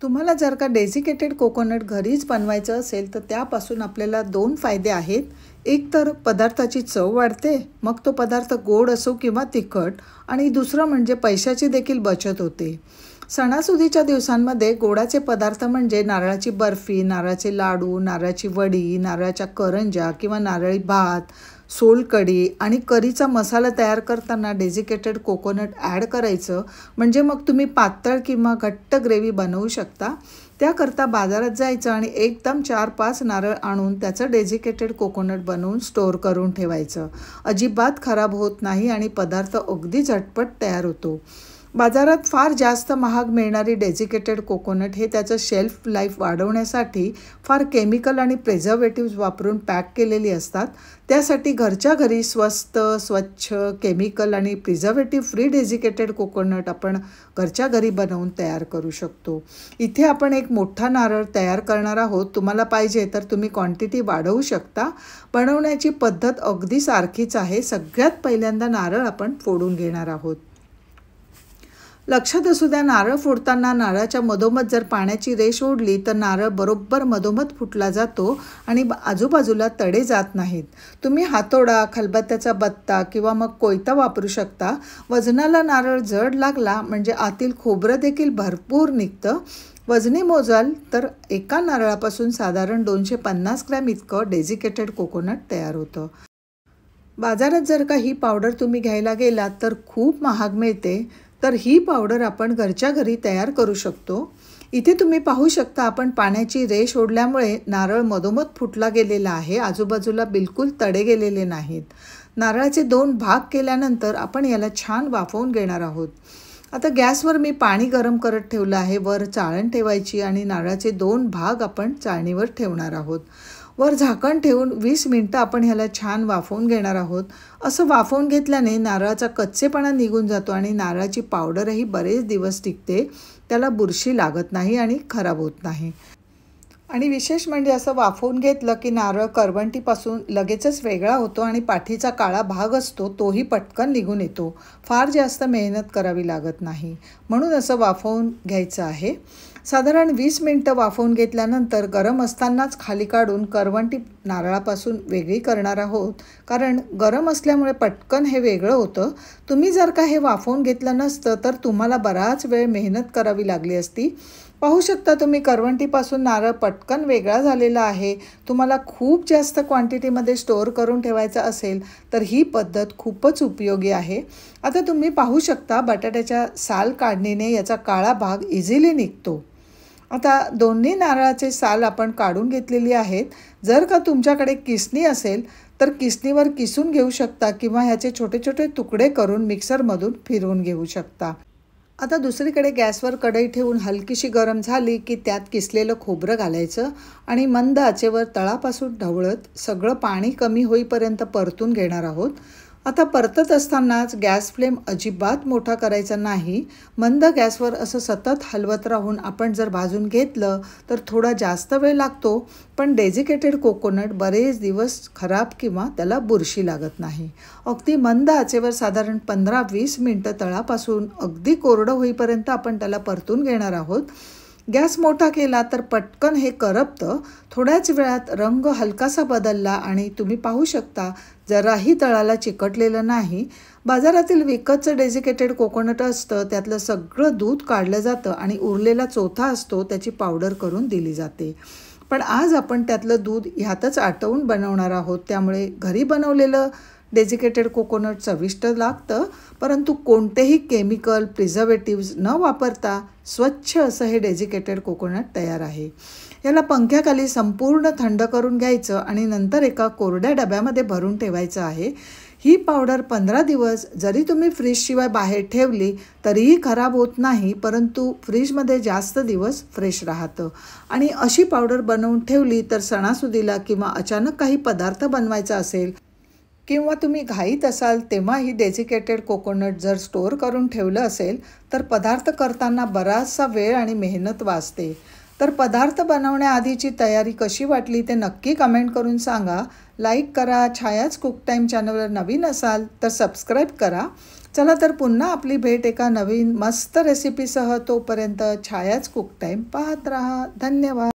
तुम्हाला जर का डेझिकेटेड कोकोनट घरीच बनवायचं असेल तर त्यापासून आपल्याला दोन फायदे आहेत. एक तर पदार्थाची चव वाढते, मग तो पदार्थ गोड असो किंवा तिखट, आणि दुसरं म्हणजे पैशाची देखील बचत होते. सणासुदीच्या दिवसांमध्ये गोडाचे पदार्थ म्हणजे नारळाची बर्फी, नारळाचे लाडू, नारळाची वडी, नारळाच्या करंज्या किंवा नारळी भात, सोलकढी आणि करीचा मसाला तयार करताना डेझिकेटेड कोकोनट ॲड करायचं. म्हणजे मग तुम्ही पातळ किंवा घट्ट ग्रेव्ही बनवू शकता. त्याकरता बाजारात जायचं आणि एकदम 4-5 नारळ आणून त्याचं डेझिकेटेड कोकोनट बनवून स्टोअर करून ठेवायचं. अजिबात खराब होत नाही आणि पदार्थ अगदी झटपट तयार होतो. बाजारात फार जास्त महाग मिळणारी डेझिकेटेड कोकोनट हे त्याचं शेल्फ लाईफ वाढवण्यासाठी फार केमिकल आणि प्रिझर्वेटिव्ज वापरून पॅक केलेली असतात. त्यासाठी घरच्या घरी स्वस्त, स्वच्छ, केमिकल आणि प्रिझर्वेटिव्ह फ्री डेझिकेटेड कोकोनट आपण घरच्या घरी बनवून तयार करू शकतो. इथे आपण एक मोठा नारळ तयार करणार आहोत. तुम्हाला पाहिजे तर तुम्ही क्वांटिटी वाढवू शकता. बनवण्याची पद्धत अगदी सारखीच आहे. सगळ्यात पहिल्यांदा नारळ आपण फोडून घेणार आहोत. लक्षात असू द्या, नारळ फोडताना नारळाच्या मधोमध जर पाण्याची रेष ओढली तर नारळ बरोबर मधोमध फुटला जातो आणि आजूबाजूला तडे जात नाहीत. तुम्ही हातोडा, खलबत्त्याचा बत्ता किंवा मग कोयता वापरू शकता. वजनाला नारळ जड लागला म्हणजे आतील खोबरं देखील भरपूर निघतं. वजनी मोजाल तर एका नारळापासून साधारण 250 ग्रॅम इतकं डेझिकेटेड कोकोनट तयार होतं. बाजारात जर का ही पावडर तुम्ही घ्यायला गेलात तर खूप महाग मिळते. तर ही पावडर आपण घरच्या घरी तयार करू शकतो. इथे तुम्ही पाहू शकता, आपण पाण्याची रेष ओढल्यामुळे नारळ मधोमध फुटला गेलेला आहे. आजूबाजूला बिलकुल तडे गेलेले नाहीत. नारळाचे 2 भाग केल्यानंतर आपण याला छान वाफवून घेणार आहोत. आता गॅसवर मी पाणी गरम करत ठेवलं आहे. वर चाळण ठेवायची आणि नारळाचे 2 भाग आपण चाळणीवर ठेवणार आहोत. वर झाकण ठेवून 20 मिनटं आपण ह्याला छान वाफवून घेणार आहोत. असं वाफवून घेतल्याने नारळाचा कच्चेपणा निघून जातो आणि नारळाची पावडरही बरेच दिवस टिकते. त्याला बुरशी लागत नाही आणि खराब होत नाही. आणि विशेष म्हणजे असं वाफवून घेतलं की नारळ करवंटीपासून लगेचच वेगळा होतो आणि पाठीचा काळा भाग असतो तोही पटकन निघून येतो. फार जास्त मेहनत करावी लागत नाही. म्हणून असं वाफवून घ्यायचं आहे. साधारण 20 मिनटं वाफवून घेतल्यानंतर गरम असतानाच खाली काढून करवंटी नारळापासून वेगळी करणार आहोत. कारण गरम असल्यामुळे पटकन हे वेगळं होतं. तुम्ही जर का हे वाफवून घेतलं नसतं तर तुम्हाला बराच वेळ मेहनत करावी लागली असती. पाहू शकता तुम्ही, करवंटीपासून नारळ पटकन वेगळा झालेला आहे. तुम्हाला खूप जास्त क्वांटिटीमध्ये स्टोअर करून ठेवायचं असेल तर ही पद्धत खूपच उपयोगी आहे. आता तुम्ही पाहू शकता, बटाट्याच्या साल काढणीने याचा काळा भाग इझिली निघतो. आता दोन्ही नारळाचे साल आपण काढून घेतलेली आहेत. जर का तुमच्याकडे किसणी असेल तर किसणीवर किसून घेऊ शकता किंवा ह्याचे छोटे छोटे तुकडे करून मिक्सरमधून फिरवून घेऊ शकता. आता दुसरीकडे गॅसवर कढई ठेवून हलकीशी गरम झाली की त्यात किसलेलं खोबरं घालायचं आणि मंद आचेवर तळापासून ढवळत सगळं पाणी कमी होईपर्यंत परतून घेणार आहोत. आता परतत असतानाच गॅस फ्लेम अजिबात मोठा करायचा नाही. मंद गॅसवर असं सतत हलवत राहून आपण जर भाजून घेतलं तर थोडा जास्त वेळ लागतो, पण डेझिकेटेड कोकोनट बरेच दिवस खराब किंवा त्याला बुरशी लागत नाही. अगदी मंद आचेवर साधारण 15-20 मिनटं तळापासून अगदी कोरडं होईपर्यंत आपण त्याला परतून घेणार आहोत. गॅस मोठा केला तर पटकन हे करपतं. थोड्याच वेळात रंग हलकासा बदलला आणि तुम्ही पाहू शकता जराही तळाला चिकटलेलं नाही. बाजारातील विकतचं डेझिकेटेड कोकोनट असतं त्यातलं सगळं दूध काढलं जातं आणि उरलेला चोथा असतो त्याची पावडर करून दिली जाते. पण आज आपण त्यातलं दूध ह्यातच आटवून बनवणार आहोत. त्यामुळे घरी बनवलेलं डेझिकेटेड कोकोनट चविष्ट लागतं, परंतु कोणतेही केमिकल, प्रिझर्वेटिव्ज न वापरता स्वच्छ असं हे डेझिकेटेड कोकोनट तयार आहे. याला पंख्याखाली संपूर्ण थंड करून घ्यायचं आणि नंतर एका कोरड्या डब्यामध्ये भरून ठेवायचं आहे. ही पावडर 15 दिवस जरी तुम्ही फ्रीजशिवाय बाहेर ठेवली तरीही खराब होत नाही, परंतु फ्रीजमध्ये जास्त दिवस फ्रेश राहतं. आणि अशी पावडर बनवून ठेवली तर सणासुदीला किंवा अचानक काही पदार्थ बनवायचा असेल किंवा तुम्ही घाईत असाल तेव्हा ही डेझिकेटेड कोकोनट जर स्टोअर करून ठेवलं असेल तर पदार्थ करताना बराचसा वेळ आणि मेहनत वाचते. तर पदार्थ बनवण्याआधीची तयारी कशी वाटली ते नक्की कमेंट करून सांगा. लाईक करा. छायाच कुक टाईम चॅनलवर नवीन असाल तर सबस्क्राईब करा. चला तर पुन्हा आपली भेट एका नवीन मस्त रेसिपीसह. तोपर्यंत छायाच कुक टाईम पाहत राहा. धन्यवाद.